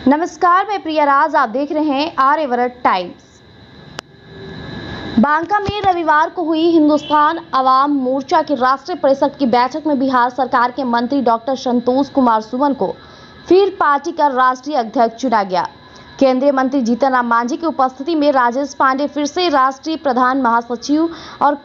नमस्कार, मैं प्रिया राज। आप देख रहे हैं आर्यवर्त टाइम्स। बांका में रविवार को हुई हिंदुस्तान अवाम मोर्चा की राष्ट्रीय परिषद की बैठक में बिहार सरकार के मंत्री डॉक्टर संतोष कुमार सुमन को फिर पार्टी का राष्ट्रीय अध्यक्ष चुना गया। केंद्रीय मंत्री जीतन राम मांझी की उपस्थिति में राजेश पांडे फिर से राष्ट्रीय प्रधान महासचिव और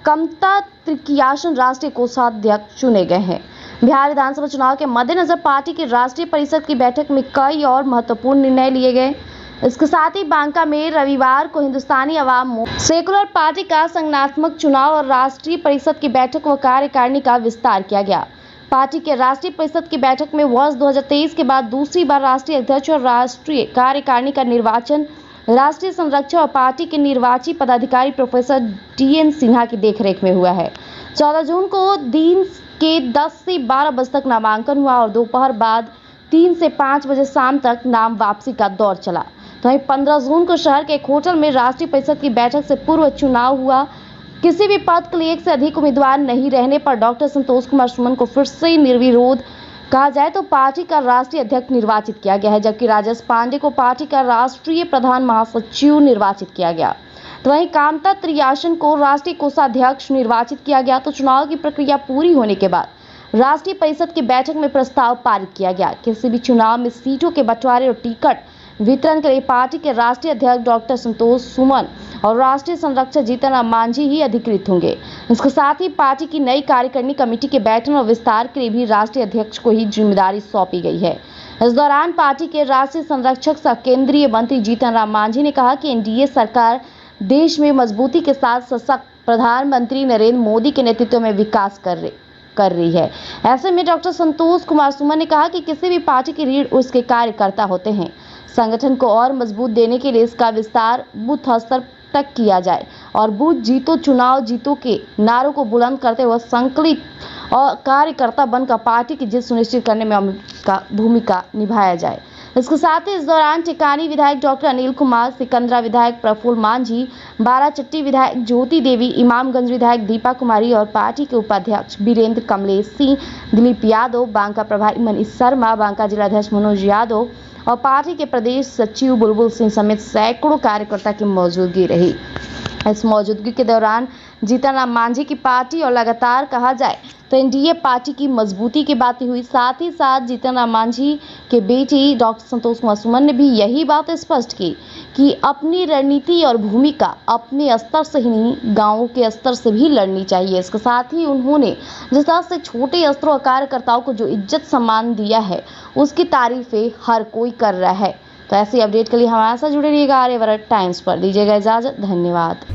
कमता त्रिकियासन राष्ट्रीय कोषाध्यक्ष चुने गए हैं। बिहार विधानसभा चुनाव के मद्देनजर पार्टी की राष्ट्रीय परिषद की बैठक में कई और महत्वपूर्ण निर्णय लिए गए। इसके साथ ही बांका में रविवार को हिंदुस्तानी अवाम सेकुलर पार्टी का संगठनात्मक चुनाव और राष्ट्रीय परिषद की बैठक व कार्यकारिणी का विस्तार किया गया। पार्टी के राष्ट्रीय परिषद की बैठक में वर्ष 2023 के बाद दूसरी बार राष्ट्रीय अध्यक्ष और राष्ट्रीय कार्यकारिणी का निर्वाचन राष्ट्रीय संरक्षक और पार्टी के निर्वाची पदाधिकारी प्रोफेसर DN सिन्हा की देखरेख में हुआ है। 14 जून को दिन के 10 से 12 बजे तक नामांकन हुआ और दोपहर बाद 3 से 5 बजे शाम तक नाम वापसी का दौर चला। तो वहीं 15 जून को शहर के एक होटल में राष्ट्रीय परिषद की बैठक से पूर्व चुनाव हुआ। किसी भी पद के लिए एक से अधिक उम्मीदवार नहीं रहने पर डॉक्टर संतोष कुमार सुमन को फिर से निर्विरोध कहा जाए तो पार्टी का राष्ट्रीय अध्यक्ष निर्वाचित किया गया है, जबकि राजेश पांडे को पार्टी का राष्ट्रीय प्रधान महासचिव निर्वाचित किया गया। तो वहीं कामता त्रियासन को राष्ट्रीय कोषाध्यक्ष निर्वाचित किया गया। तो चुनाव की प्रक्रिया पूरी होने के बाद राष्ट्रीय परिषद की बैठक में प्रस्ताव पारित किया गया। किसी भी चुनाव में सीटों के बंटवारे और टिकट वितरण के लिए पार्टी के राष्ट्रीय अध्यक्ष डॉक्टर संतोष सुमन और राष्ट्रीय संरक्षक जीतन राम मांझी ही अधिकृत होंगे। इसके साथ ही पार्टी की नई कार्यकारिणी कमेटी के गठन और विस्तार के लिए भी राष्ट्रीय अध्यक्ष को ही जिम्मेदारी सौंपी गई है। इस दौरान पार्टी के राष्ट्रीय संरक्षक सह केंद्रीय मंत्री जीतन राम मांझी ने कहा कि NDA सरकार देश में मजबूती के साथ सशक्त प्रधानमंत्री नरेंद्र मोदी के नेतृत्व में विकास कर रही है। ऐसे में डॉक्टर संतोष कुमार सुमन ने कहा कि किसी भी पार्टी की रीढ़ उसके कार्यकर्ता होते हैं। संगठन को और मजबूत देने के लिए इसका विस्तार बूथ स्तर तक किया जाए और बूथ जीतो चुनाव जीतो के नारों को बुलंद करते हुए संकलित और कार्यकर्ता बनकर पार्टी की जीत सुनिश्चित करने में भूमिका निभाया जाए। इसके साथ ही इस दौरान टिकानी विधायक डॉक्टर अनिल कुमार, सिकंदरा विधायक प्रफुल्ल मांझी, बाराचट्टी विधायक ज्योति देवी, इमामगंज विधायक दीपा कुमारी और पार्टी के उपाध्यक्ष वीरेंद्र कमलेश सिंह, दिलीप यादव, बांका प्रभारी मनीष शर्मा, बांका जिलाध्यक्ष मनोज यादव और पार्टी के प्रदेश सचिव बुलबुल सिंह समेत सैकड़ों कार्यकर्ता की मौजूदगी रही। इस मौजूदगी के दौरान जीतन राम मांझी की पार्टी और लगातार कहा जाए तो NDA पार्टी की मजबूती की बातें हुई। साथ ही साथ जीतन राम मांझी के बेटे डॉक्टर संतोष कुमार सुमन ने भी यही बात स्पष्ट की कि अपनी रणनीति और भूमिका अपने स्तर से ही नहीं, गाँव के स्तर से भी लड़नी चाहिए। इसके साथ ही उन्होंने जिस तरह से छोटे स्तरों और कार्यकर्ताओं को जो इज्जत सम्मान दिया है उसकी तारीफें हर कोई कर रहा है। तो ऐसी अपडेट के लिए हमारे साथ जुड़े रहिएगा आर्यवर्त टाइम्स पर। दीजिएगा इजाजत, धन्यवाद।